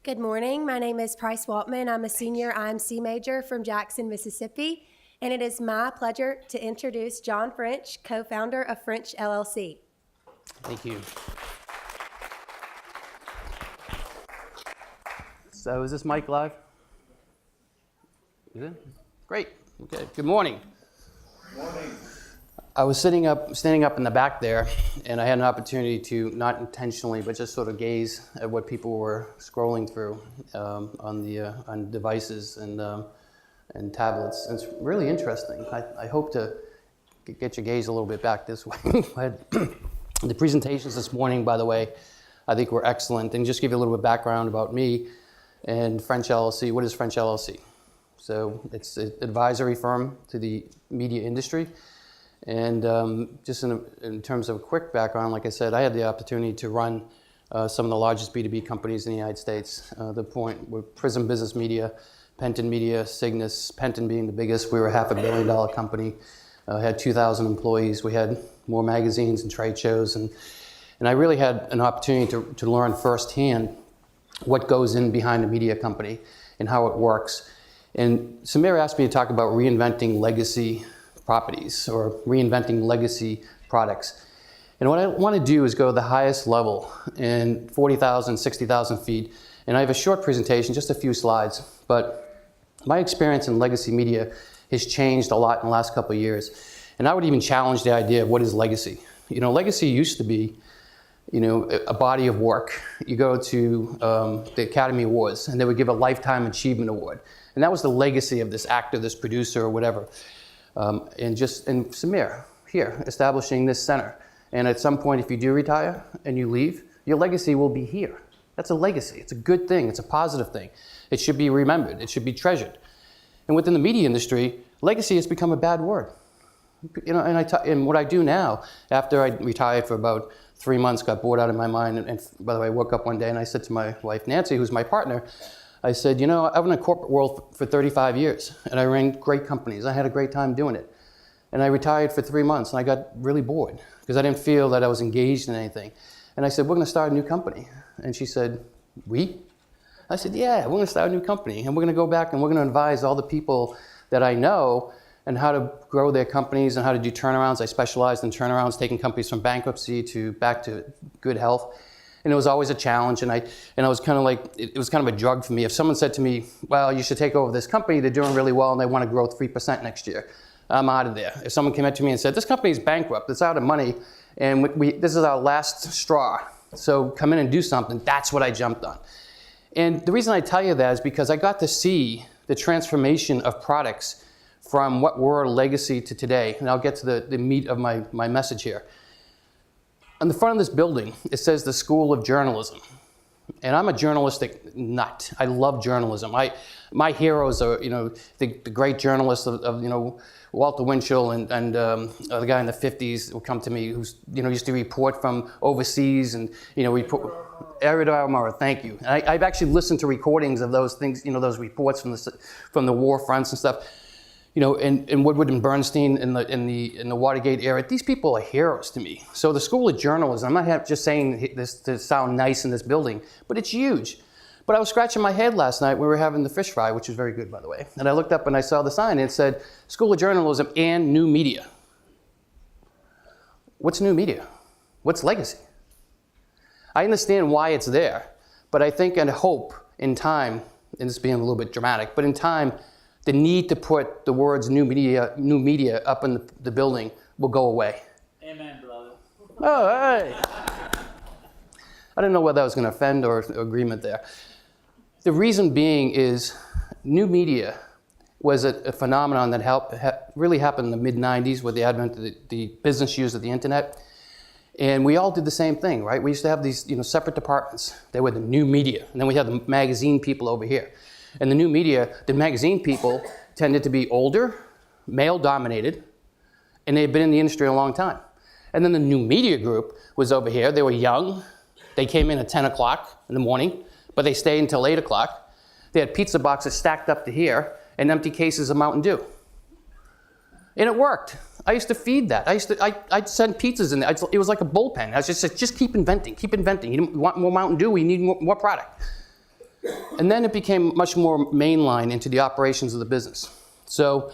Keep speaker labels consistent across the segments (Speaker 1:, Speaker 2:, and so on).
Speaker 1: Good morning. My name is Price Waltman. I'm a senior IMC major from Jackson, Mississippi, and it is my pleasure to introduce John French, co-founder of French LLC.
Speaker 2: Thank you. So is this mic live? Is it? Great. Okay. Good morning.
Speaker 3: Good morning.
Speaker 2: I was standing up in the back there, and I had an opportunity to, not intentionally, but just sort of gaze at what people were scrolling through on devices and tablets. And it's really interesting. I hope to get your gaze a little bit back this way. The presentations this morning, by the way, I think were excellent. And just give you a little bit of background about me and French LLC. What is French LLC? So it's an advisory firm to the media industry. And just in terms of a quick background, like I said, I had the opportunity to run some of the largest B2B companies in the United States. The point with Prism Business Media, Penton Media, Cygnus, Penton being the biggest. We were a $500 million company, had 2,000 employees. We had more magazines and trade shows. And I really had an opportunity to learn firsthand what goes in behind a media company and how it works. And Samir asked me to talk about reinventing legacy properties or reinventing legacy products. And what I want to do is go to the highest level in 40,000, 60,000 feet. And I have a short presentation, just a few slides, but my experience in legacy media has changed a lot in the last couple of years. And I would even challenge the idea of what is legacy. You know, legacy used to be, a body of work. You go to the Academy Awards and they would give a Lifetime Achievement Award. And that was the legacy of this actor, this producer, or whatever. And Samir, here, establishing this center. And at some point, if you do retire and you leave, your legacy will be here. That's a legacy. It's a good thing. It's a positive thing. It should be remembered. It should be treasured. And within the media industry, legacy has become a bad word. And what I do now, after I retired for about 3 months, got bored out of my mind, and by the way, I woke up one day and I said to my wife, Nancy, who's my partner, I said, I've been in the corporate world for 35 years, and I ran great companies. I had a great time doing it. And I retired for 3 months, and I got really bored because I didn't feel that I was engaged in anything. And I said, we're going to start a new company. And she said, we? I said, yeah, we're going to start a new company, and we're going to go back and we're going to advise all the people that I know and how to grow their companies and how to do turnarounds. I specialized in turnarounds, taking companies from bankruptcy to back to good health. And it was always a challenge, and I was kind of like, it was kind of a drug for me. If someone said to me, well, you should take over this company, they're doing really well and they want to grow 3% next year, I'm out of there. If someone came up to me and said, this company's bankrupt, it's out of money, and this is our last straw, so come in and do something, that's what I jumped on. And the reason I tell you that is because I got to see the transformation of products from what were legacy to today. And I'll get to the meat of my message here. On the front of this building, it says the School of Journalism. And I'm a journalistic nut. I love journalism. My heroes are, the great journalists of Walter Winchell and the guy in the 50s will come to me who's, used to report from overseas and, report. Ariel Armara, thank you. And I've actually listened to recordings of those things, those reports from the war fronts and stuff. And Woodward and Bernstein in the Watergate era, these people are heroes to me. So the School of Journalism, I'm not just saying this to sound nice in this building, but it's huge. But I was scratching my head last night when we were having the fish fry, which was very good, by the way. And I looked up and I saw the sign and it said, School of Journalism and New Media. What's new media? What's legacy? I understand why it's there, but I think and hope in time, and this being a little bit dramatic, but in time, the need to put the words new media up in the building will go away.
Speaker 3: Amen, brother.
Speaker 2: Oh, hey. I didn't know whether I was going to offend or agreement there. The reason being is new media was a phenomenon that really happened in the mid-90s with the advent of the business use of the internet. And we all did the same thing, right? We used to have these separate departments. They were the new media. And then we had the magazine people over here. And the new media, the magazine people tended to be older, male-dominated, and they had been in the industry a long time. And then the new media group was over here. They were young. They came in at 10 o'clock in the morning, but they stayed until 8 o'clock. They had pizza boxes stacked up to here and empty cases of Mountain Dew. And it worked. I used to feed that. I'd send pizzas in there. It was like a bullpen. I was just keep inventing. You want more Mountain Dew? We need more product. And then it became much more mainline into the operations of the business. So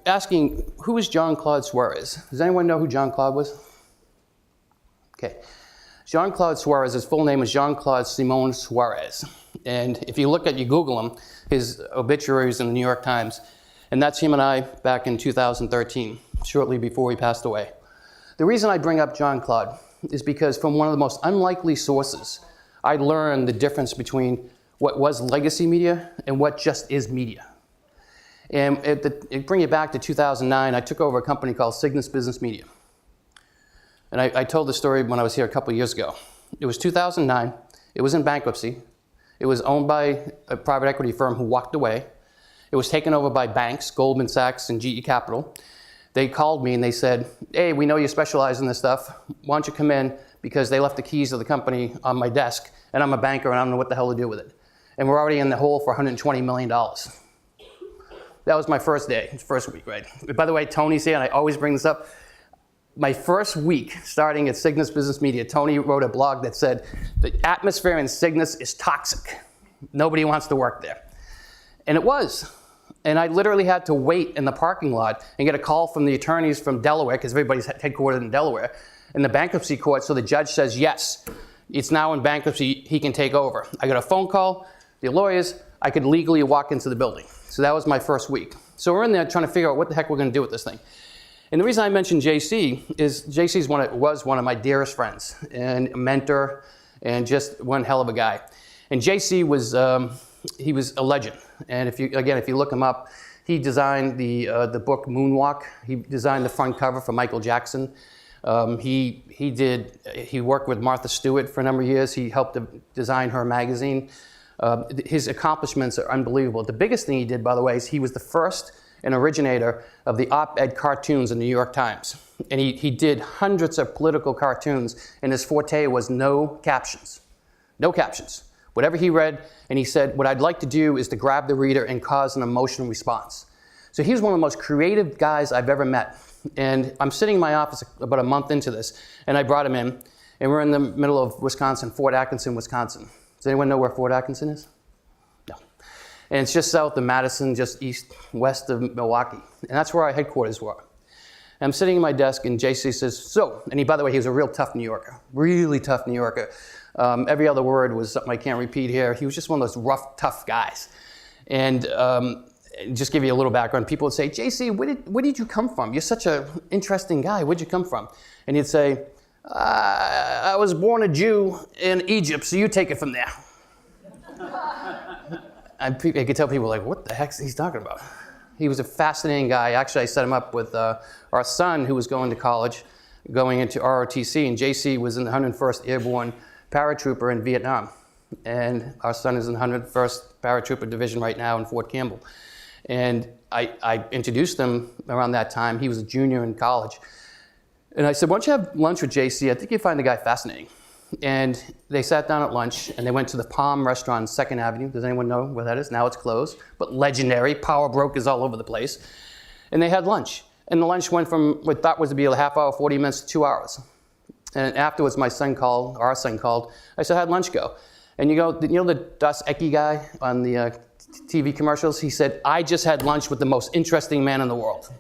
Speaker 2: asking, who is Jean-Claude Suarez? Does anyone know who Jean-Claude was? Okay. Jean-Claude Suarez, his full name is Jean-Claude Simon Suarez. And if you look at, you Google him, his obituary is in the New York Times. And that's him and I back in 2013, shortly before he passed away. The reason I bring up Jean-Claude is because from one of the most unlikely sources, I learned the difference between what was legacy media and what just is media. And it bring it back to 2009, I took over a company called Cygnus Business Media. And I told the story when I was here a couple of years ago. It was 2009, it was in bankruptcy, it was owned by a private equity firm who walked away. It was taken over by banks, Goldman Sachs and GE Capital. They called me and they said, hey, we know you specialize in this stuff. Why don't you come in? Because they left the keys of the company on my desk, and I'm a banker and I don't know what the hell to do with it. And we're already in the hole for $120 million. That was my first day, first week, right? By the way, Tony's here, and I always bring this up. My first week starting at Cygnus Business Media, Tony wrote a blog that said, the atmosphere in Cygnus is toxic. Nobody wants to work there. And it was. And I literally had to wait in the parking lot and get a call from the attorneys from Delaware, because everybody's headquartered in Delaware, in the bankruptcy court, so the judge says, yes, it's now in bankruptcy, he can take over. I got a phone call, the lawyers, I could legally walk into the building. So that was my first week. So we're in there trying to figure out what the heck we're going to do with this thing. And the reason I mentioned JC is JC was one of my dearest friends and a mentor and just one hell of a guy. And JC was, he was a legend. And if you look him up, he designed the book Moonwalk. He designed the front cover for Michael Jackson. He worked with Martha Stewart for a number of years. He helped to design her magazine. His accomplishments are unbelievable. The biggest thing he did, by the way, is he was the first and originator of the op-ed cartoons in the New York Times. And he did hundreds of political cartoons, and his forte was no captions. No captions. Whatever he read, and he said, what I'd like to do is to grab the reader and cause an emotional response. So he was one of the most creative guys I've ever met. And I'm sitting in my office about a month into this, and I brought him in, and we're in the middle of Wisconsin, Fort Atkinson, Wisconsin. Does anyone know where Fort Atkinson is? No. And it's just south of Madison, just west of Milwaukee. And that's where our headquarters were. And I'm sitting at my desk, and JC says, so, and by the way, he was a real tough New Yorker, really tough New Yorker. Every other word was something I can't repeat here. He was just one of those rough, tough guys. And just give you a little background, people would say, JC, where did you come from? You're such an interesting guy. Where'd you come from? And he'd say, I was born a Jew in Egypt, so you take it from there. I could tell people, like, what the heck is he talking about? He was a fascinating guy. Actually, I set him up with our son, who was going to college, going into ROTC, and JC was in the 101st Airborne Paratrooper in Vietnam. And our son is in the 101st Paratrooper Division right now in Fort Campbell. And I introduced him around that time. He was a junior in college. And I said, why don't you have lunch with JC? I think you'll find the guy fascinating. And they sat down at lunch, and they went to the Palm Restaurant on 2nd Avenue. Does anyone know where that is? Now it's closed, but legendary. Power brokers all over the place. And they had lunch. And the lunch went from what thought was to be a half hour, 40 minutes to 2 hours. And afterwards, our son called. I said, how'd lunch go? And you know the Das Ecke guy on the TV commercials? He said, I just had lunch with the most interesting man in the world.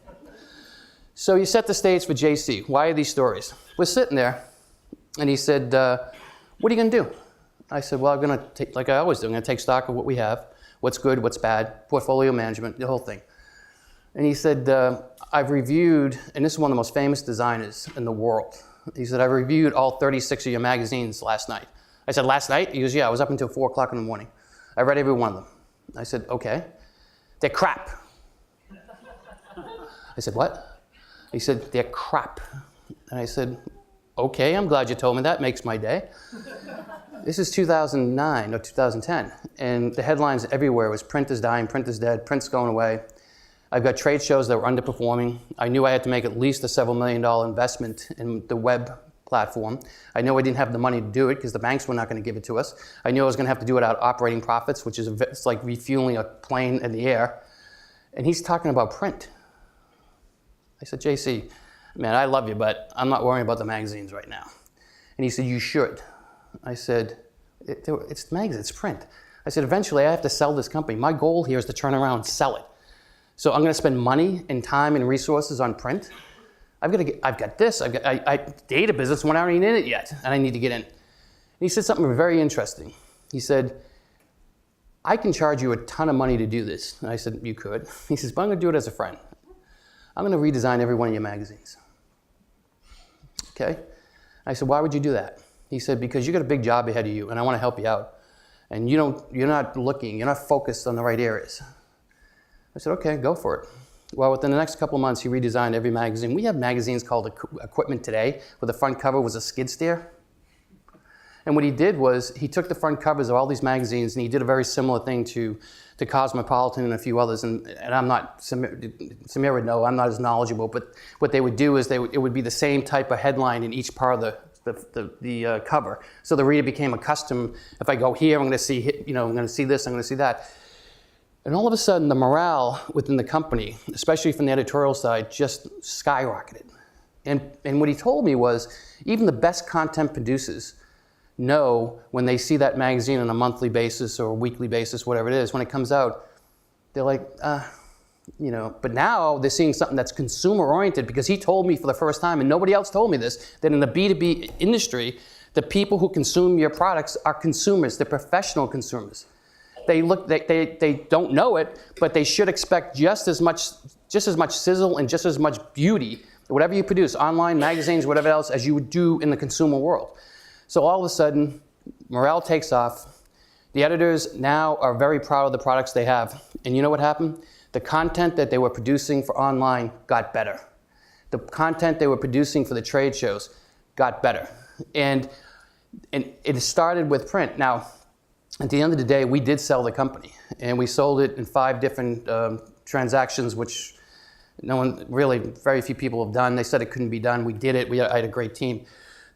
Speaker 2: So you set the stage for JC. Why are these stories? We're sitting there, and he said, what are you going to do? I said, well, I'm going to take, like I always do, I'm going to take stock of what we have, what's good, what's bad, portfolio management, the whole thing. And he said, I've reviewed, and this is one of the most famous designers in the world. He said, I reviewed all 36 of your magazines last night. I said, last night? He goes, yeah, I was up until 4 o'clock in the morning. I read every one of them. I said, okay. They're crap. I said, what? He said, they're crap. And I said, okay, I'm glad you told me that. Makes my day. This is 2009 or 2010. And the headlines everywhere was print is dying, print is dead, print's going away. I've got trade shows that were underperforming. I knew I had to make at least a several $million investment in the web platform. I knew I didn't have the money to do it because the banks were not going to give it to us. I knew I was going to have to do it out of operating profits, which is it's like refueling a plane in the air. And he's talking about print. I said, JC, man, I love you, but I'm not worrying about the magazines right now. And he said, you should. I said, it's magazines, it's print. I said, eventually I have to sell this company. My goal here is to turn around and sell it. So I'm going to spend money and time and resources on print. I've got this, data business, we're not even in it yet, and I need to get in. And he said something very interesting. He said, I can charge you a ton of money to do this. And I said, you could. He says, but I'm going to do it as a friend. I'm going to redesign every one of your magazines. Okay? I said, why would you do that? He said, because you got a big job ahead of you, and I want to help you out. And you're not focused on the right areas. I said, okay, go for it. Well, within the next couple of months, he redesigned every magazine. We have magazines called Equipment Today, where the front cover was a skid steer. And what he did was, he took the front covers of all these magazines, and he did a very similar thing to Cosmopolitan and a few others. And I'm not, Samir would know, I'm not as knowledgeable, but what they would do is, it would be the same type of headline in each part of the cover. So the reader became accustomed, if I go here, I'm going to see, I'm going to see this, I'm going to see that. And all of a sudden, the morale within the company, especially from the editorial side, just skyrocketed. And what he told me was, even the best content producers know when they see that magazine on a monthly basis or a weekly basis, whatever it is, when it comes out, they're like, but now they're seeing something that's consumer-oriented, because he told me for the first time, and nobody else told me this, that in the B2B industry, the people who consume your products are consumers, they're professional consumers. They don't know it, but they should expect just as much sizzle and just as much beauty, whatever you produce, online, magazines, whatever else, as you would do in the consumer world. So all of a sudden, morale takes off. The editors now are very proud of the products they have. And you know what happened? The content that they were producing for online got better. The content they were producing for the trade shows got better. And it started with print. Now, at the end of the day, we did sell the company, and we sold it in 5 different transactions, which very few people have done. They said it couldn't be done. We did it. I had a great team.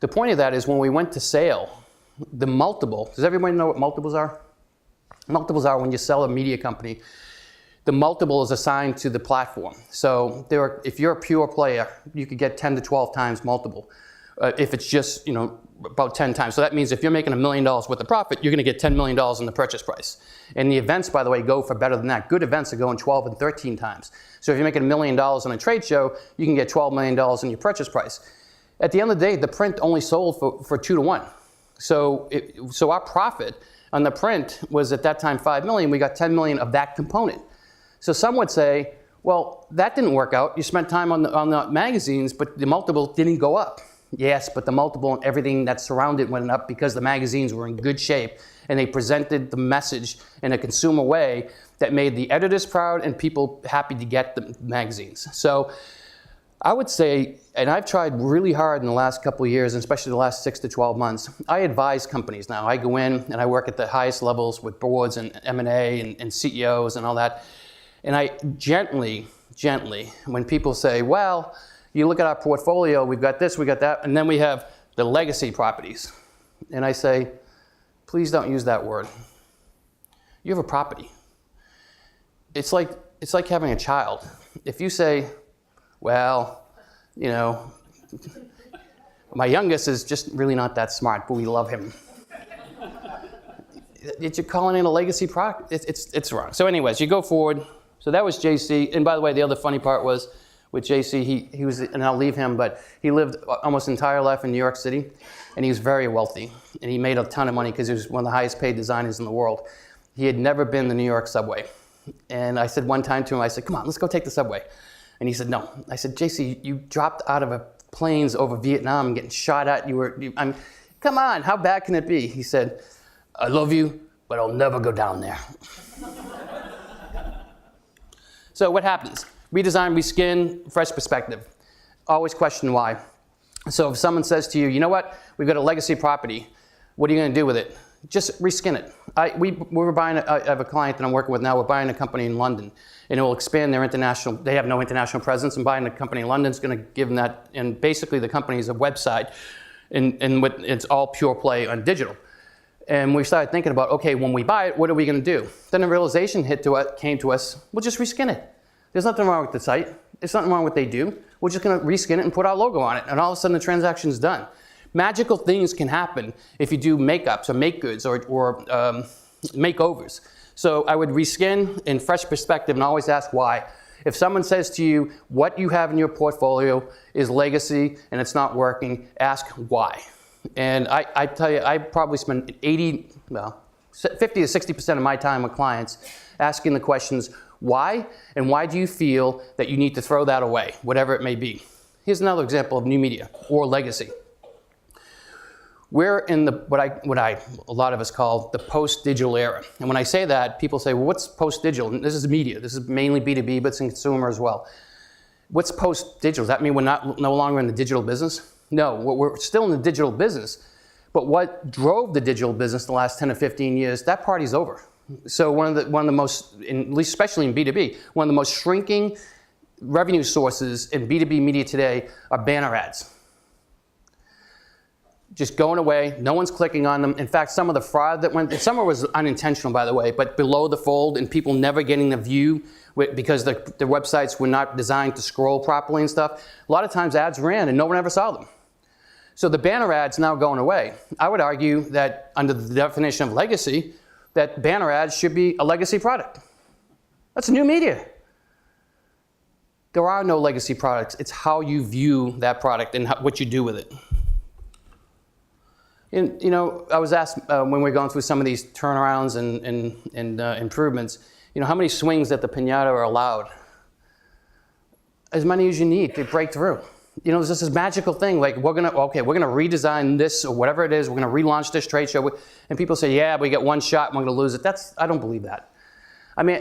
Speaker 2: The point of that is, when we went to sale, the multiple, does everybody know what multiples are? Multiples are when you sell a media company, the multiple is assigned to the platform. So if you're a pure player, you could get 10 to 12 times multiple. If it's just, about 10 times. So that means if you're making $1 million worth of profit, you're going to get $10 million in the purchase price. And the events, by the way, go for better than that. Good events are going 12 and 13 times. So if you're making $1 million on a trade show, you can get $12 million in your purchase price. At the end of the day, the print only sold for 2 to 1. So our profit on the print was at that time $5 million. We got $10 million of that component. So some would say, well, that didn't work out. You spent time on the magazines, but the multiple didn't go up. Yes, but the multiple and everything that surrounded went up, because the magazines were in good shape and they presented the message in a consumer way that made the editors proud and people happy to get the magazines. So I would say, and I've tried really hard in the last couple of years, and especially the last 6 to 12 months, I advise companies now. I go in and I work at the highest levels with boards and M&A and CEOs and all that. And I gently, when people say, well, you look at our portfolio, we've got this, we got that, and then we have the legacy properties. And I say, please don't use that word. You have a property. It's like having a child. If you say, well, my youngest is just really not that smart, but we love him. You're calling it a legacy product. It's wrong. So anyways, you go forward. So that was JC. And by the way, the other funny part was, with JC, he was, and I'll leave him, but he lived almost entire life in New York City, and he was very wealthy, and he made a ton of money because he was one of the highest paid designers in the world. He had never been the New York subway. And I said one time to him, I said, come on, let's go take the subway. And he said, no. I said, JC, you dropped out of a planes over Vietnam and getting shot at. Come on, how bad can it be? He said, I love you, but I'll never go down there. So what happens? Redesign, reskin, fresh perspective. Always question why. So if someone says to you, you know what, we've got a legacy property, what are you going to do with it? Just reskin it. We're buying, I have a client that I'm working with now, we're buying a company in London, and it will expand their international, they have no international presence, and buying a company in London is going to give them that, and basically the company is a website, and it's all pure play on digital. And we started thinking about, okay, when we buy it, what are we going to do? Then a realization came to us, we'll just reskin it. There's nothing wrong with the site. There's nothing wrong with what they do. We're just going to reskin it and put our logo on it, and all of a sudden the transaction's done. Magical things can happen if you do makeups or make goods or makeovers. So I would reskin in fresh perspective and always ask why. If someone says to you, what you have in your portfolio is legacy and it's not working, ask why. And I tell you, I probably spend 50 to 60% of my time with clients asking the questions, why, and why do you feel that you need to throw that away, whatever it may be. Here's another example of new media or legacy. We're in what a lot of us call the post-digital era. And when I say that, people say, well, what's post-digital? And this is media. This is mainly B2B, but it's in consumer as well. What's post-digital? Does that mean we're no longer in the digital business? No, we're still in the digital business. But what drove the digital business the last 10 or 15 years, that party's over. So one of the most, at least especially in B2B, one of the most shrinking revenue sources in B2B media today are banner ads. Just going away, no one's clicking on them. In fact, some of the fraud that went, some of it was unintentional, by the way, but below the fold and people never getting the view because the websites were not designed to scroll properly and stuff. A lot of times ads ran and no one ever saw them. So the banner ads now going away. I would argue that under the definition of legacy, that banner ads should be a legacy product. That's new media. There are no legacy products. It's how you view that product and what you do with it. And, you know, I was asked when we were going through some of these turnarounds and improvements, you know, how many swings at the piñata are allowed? As many as you need to break through. You know, there's just this magical thing, like we're gonna redesign this or whatever it is, we're gonna relaunch this trade show, and people say, yeah, we get one shot and we're gonna lose it. I don't believe that. I mean,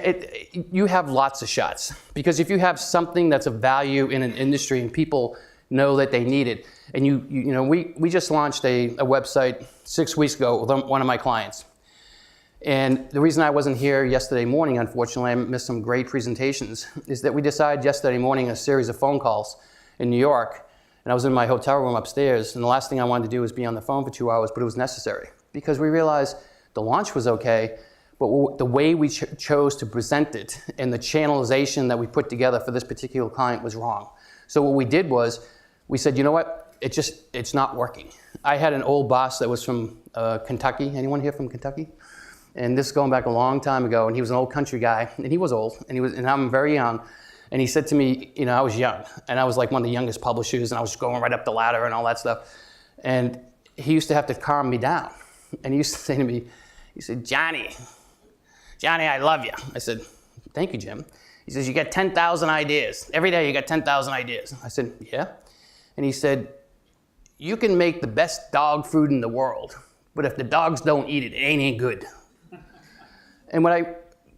Speaker 2: you have lots of shots, because if you have something that's of value in an industry and people know that they need it, and you know, we just launched a website 6 weeks ago with one of my clients. And the reason I wasn't here yesterday morning, unfortunately, I missed some great presentations, is that we decided yesterday morning a series of phone calls in New York, and I was in my hotel room upstairs, and the last thing I wanted to do was be on the phone for 2 hours, but it was necessary, because we realized the launch was okay, but the way we chose to present it and the channelization that we put together for this particular client was wrong. So what we did was, we said, you know what, it's not working. I had an old boss that was from Kentucky. Anyone here from Kentucky? And this is going back a long time ago, and he was an old country guy, and he was old, and I'm very young. And he said to me, you know, I was young, and I was like one of the youngest publishers, and I was going right up the ladder and all that stuff. And he used to have to calm me down. And he used to say to me, he said, Johnny, I love you. I said, thank you, Jim. He says, you get 10,000 ideas. Every day you got 10,000 ideas. I said, yeah. And he said, you can make the best dog food in the world, but if the dogs don't eat it, it ain't good. And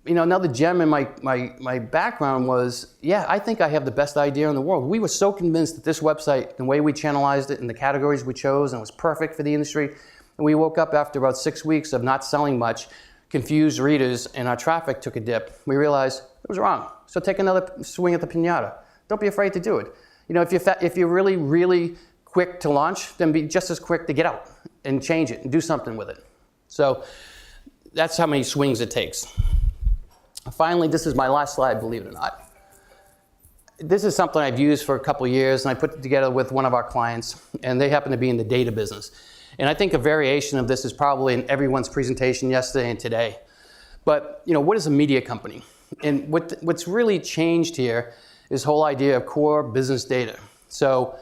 Speaker 2: another gem in my background was, yeah, I think I have the best idea in the world. We were so convinced that this website, the way we channelized it and the categories we chose, and it was perfect for the industry. And we woke up after about 6 weeks of not selling much, confused readers, and our traffic took a dip. We realized it was wrong. So take another swing at the piñata. Don't be afraid to do it. You know, if you're really, really quick to launch, then be just as quick to get out and change it and do something with it. So that's how many swings it takes. Finally, this is my last slide, believe it or not. This is something I've used for a couple of years, and I put it together with one of our clients, and they happen to be in the data business. And I think a variation of this is probably in everyone's presentation yesterday and today. But, you know, what is a media company? And what's really changed here is the whole idea of core business data. So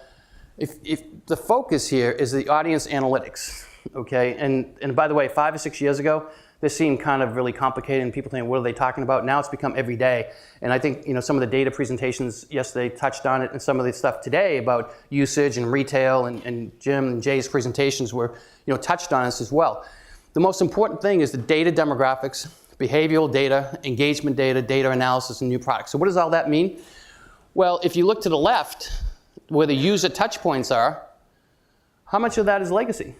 Speaker 2: if the focus here is the audience analytics, okay? And by the way, 5 or 6 years ago, this seemed kind of really complicated and people think, what are they talking about? Now it's become every day. And I think, you know, some of the data presentations yesterday touched on it, and some of the stuff today about usage and retail and Jim and Jay's presentations were, you know, touched on this as well. The most important thing is the data demographics, behavioral data, engagement data, data analysis, and new products. So what does all that mean? Well, if you look to the left, where the user touch points are, how much of that is legacy?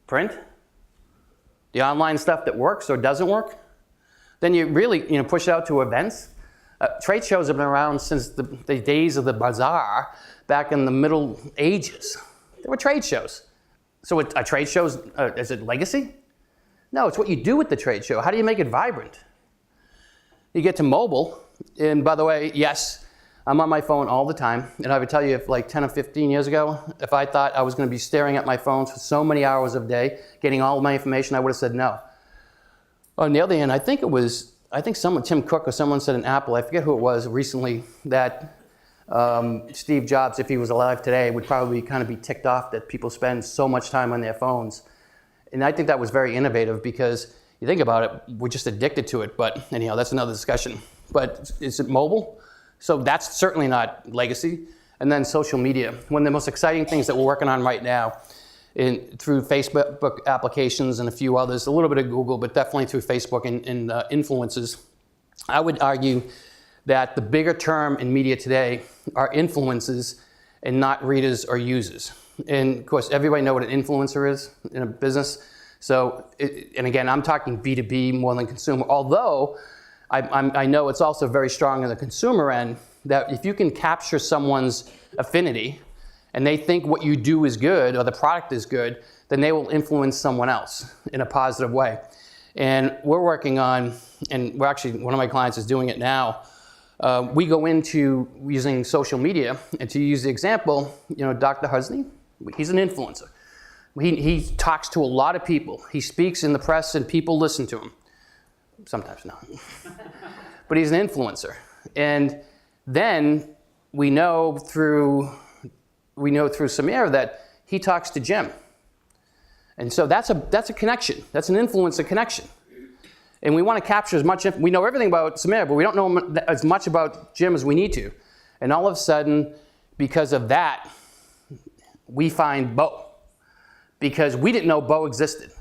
Speaker 2: Print? The online stuff that works or doesn't work? Then you really, you know, push it out to events. Trade shows have been around since the days of the bazaar back in the Middle Ages. There were trade shows. So a trade show, is it legacy? No, it's what you do with the trade show. How do you make it vibrant? You get to mobile, and by the way, yes, I'm on my phone all the time, and I would tell you if like 10 or 15 years ago, if I thought I was going to be staring at my phone for so many hours a day, getting all of my information, I would have said no. On the other hand, I think someone, Tim Cook or someone said in Apple, I forget who it was recently, that Steve Jobs, if he was alive today, would probably kind of be ticked off that people spend so much time on their phones. And I think that was very innovative because you think about it, we're just addicted to it. But anyhow, that's another discussion. But is it mobile? So that's certainly not legacy. And then social media. One of the most exciting things that we're working on right now through Facebook applications and a few others, a little bit of Google, but definitely through Facebook and influencers. I would argue that the bigger term in media today are influencers and not readers or users. And of course, everybody knows what an influencer is in a business. So, and again, I'm talking B2B more than consumer, although I know it's also very strong in the consumer end that if you can capture someone's affinity and they think what you do is good or the product is good, then they will influence someone else in a positive way. And we're working on, and we're actually, one of my clients is doing it now. We go into using social media, and to use the example, Dr. Husney, he's an influencer. He talks to a lot of people. He speaks in the press and people listen to him. Sometimes not. But he's an influencer. And then we know through Samir that he talks to Jim. And so that's a connection. That's an influencer connection. And we want to capture as much, we know everything about Samir, but we don't know as much about Jim as we need to. And all of a sudden, because of that, we find Bo. Because we didn't know Bo existed.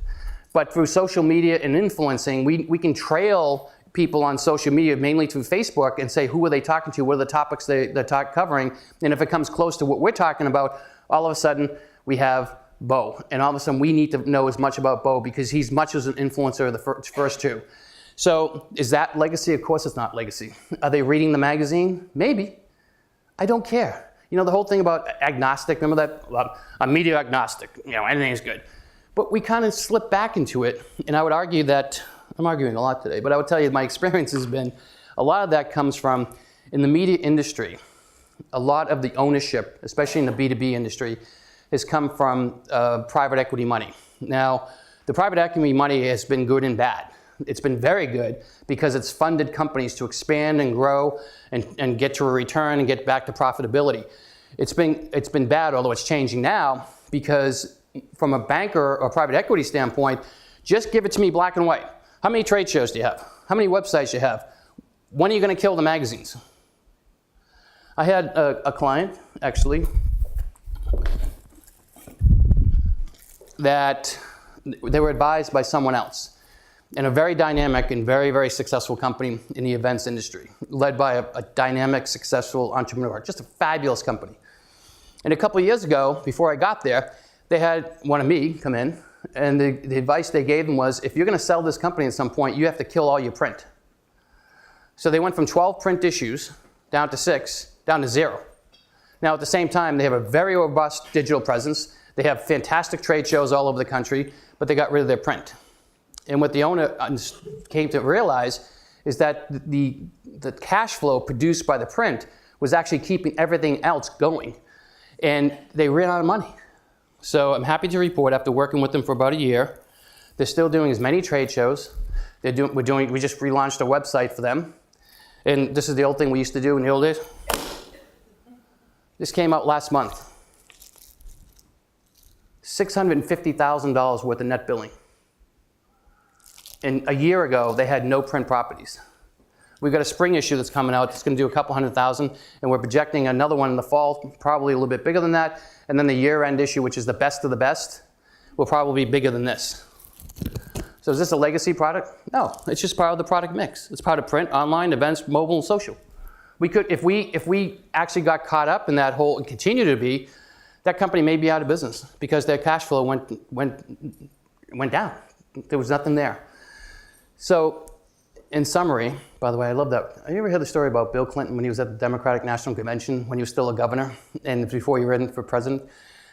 Speaker 2: But through social media and influencing, we can trail people on social media, mainly through Facebook, and say, who are they talking to? What are the topics they're covering? And if it comes close to what we're talking about, all of a sudden, we have Bo. And all of a sudden, we need to know as much about Bo because he's much as an influencer of the first two. So is that legacy? Of course it's not legacy. Are they reading the magazine? Maybe. I don't care. The whole thing about agnostic, remember that? I'm media agnostic. Anything is good. But we kind of slip back into it. And I would argue that, I'm arguing a lot today, but I would tell you my experience has been, a lot of that comes from, in the media industry, a lot of the ownership, especially in the B2B industry, has come from private equity money. Now, the private equity money has been good and bad. It's been very good because it's funded companies to expand and grow and get to a return and get back to profitability. It's been bad, although it's changing now, because from a banker or private equity standpoint, just give it to me black and white. How many trade shows do you have? How many websites do you have? When are you going to kill the magazines? I had a client, actually, that they were advised by someone else in a very dynamic and very, very successful company in the events industry, led by a dynamic, successful entrepreneur, just a fabulous company. And a couple of years ago, before I got there, they had one of me come in, and the advice they gave them was, if you're going to sell this company at some point, you have to kill all your print. So they went from 12 print issues down to 6, down to 0. Now, at the same time, they have a very robust digital presence. They have fantastic trade shows all over the country, but they got rid of their print. And what the owner came to realize is that the cash flow produced by the print was actually keeping everything else going. And they ran out of money. So I'm happy to report, after working with them for about a year, they're still doing as many trade shows. We just relaunched a website for them. And this is the old thing we used to do in the old days. This came out last month. $650,000 worth of net billing. And a year ago, they had no print properties. We've got a spring issue that's coming out. It's going to do a couple $100,000, and we're projecting another one in the fall, probably a little bit bigger than that. And then the year-end issue, which is the best of the best, will probably be bigger than this. So is this a legacy product? No, it's just part of the product mix. It's part of print, online, events, mobile, and social. We could, if we actually got caught up in that whole and continue to be, that company may be out of business because their cash flow went down. There was nothing there. So, in summary, by the way, I love that. Have you ever heard the story about Bill Clinton when he was at the Democratic National Convention when he was still a governor and before he ran for president?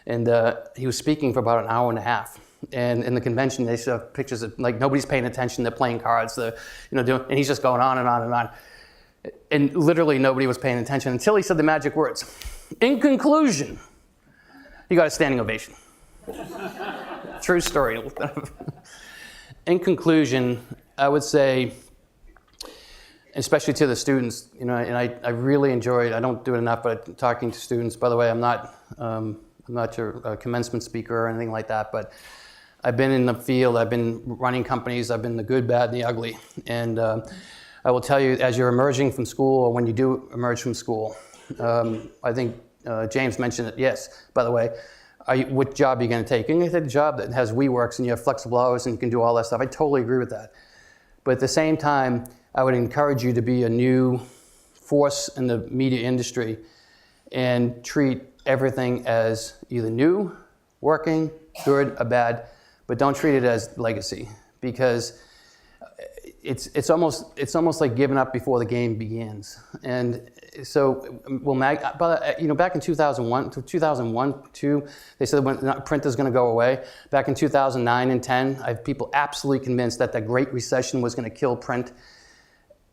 Speaker 2: And he was speaking for about an hour and a half. And in the convention, they show pictures of like nobody's paying attention. They're playing cards. And he's just going on and on and on. And literally nobody was paying attention until he said the magic words. In conclusion, he got a standing ovation. True story. In conclusion, I would say, especially to the students, and I really enjoyed, I don't do it enough, but talking to students. By the way, I'm not your commencement speaker or anything like that, but I've been in the field, I've been running companies, I've been the good, bad, and the ugly. And I will tell you, as you're emerging from school, or when you do emerge from school, I think James mentioned it, yes, by the way, what job are you going to take? You're going to take a job that has WeWorks and you have flexible hours and you can do all that stuff. I totally agree with that. But at the same time, I would encourage you to be a new force in the media industry and treat everything as either new, working, good, or bad, but don't treat it as legacy, because it's almost like giving up before the game begins. And so, back in 2001, they said when print is going to go away. Back in 2009 and 10, I have people absolutely convinced that the Great Recession was going to kill print.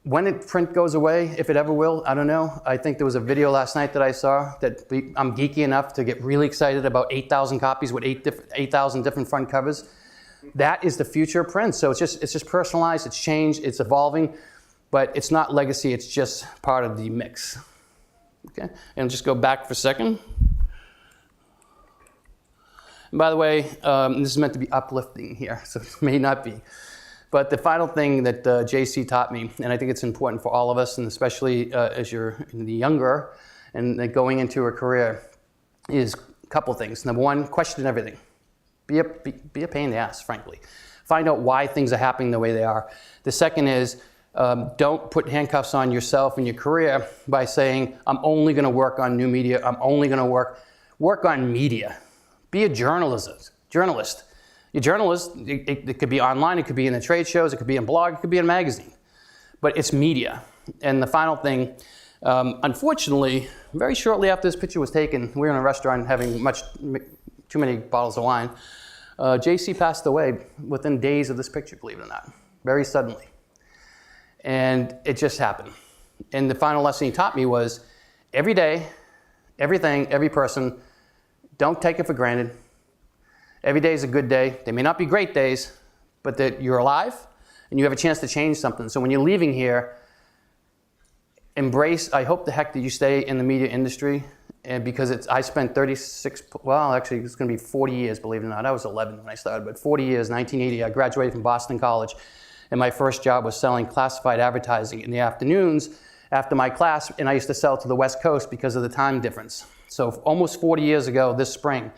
Speaker 2: When print goes away, if it ever will, I don't know. I think there was a video last night that I saw that I'm geeky enough to get really excited about 8,000 copies with 8,000 different front covers. That is the future of print. So it's just personalized, it's changed, it's evolving, but it's not legacy, it's just part of the mix. Okay, and just go back for a second. And by the way, this is meant to be uplifting here, so it may not be. But the final thing that JC taught me, and I think it's important for all of us, and especially as you're younger and going into a career, is a couple things. Number one, question everything. Be a pain in the ass, frankly. Find out why things are happening the way they are. The second is, don't put handcuffs on yourself and your career by saying, I'm only going to work on new media. I'm only going to work on media. Be a journalist. Your journalist, it could be online, it could be in the trade shows, it could be in blog, it could be in a magazine. But it's media. And the final thing, unfortunately, very shortly after this picture was taken, we were in a restaurant having too many bottles of wine. JC passed away within days of this picture, believe it or not, very suddenly. And it just happened. And the final lesson he taught me was, every day, everything, every person, don't take it for granted. Every day is a good day. They may not be great days, but that you're alive and you have a chance to change something. So when you're leaving here, embrace, I hope the heck that you stay in the media industry, and because I spent 36, well, actually it's going to be 40 years, believe it or not. I was 11 when I started, but 40 years, 1980, I graduated from Boston College, and my first job was selling classified advertising in the afternoons after my class, and I used to sell to the West Coast because of the time difference. So almost 40 years ago this spring,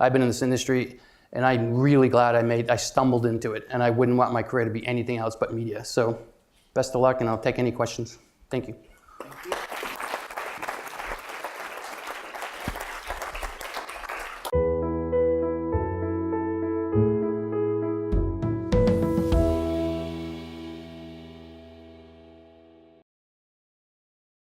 Speaker 2: I've been in this industry, and I'm really glad I stumbled into it, and I wouldn't want my career to be anything else but media. So best of luck, and I'll take any questions. Thank you.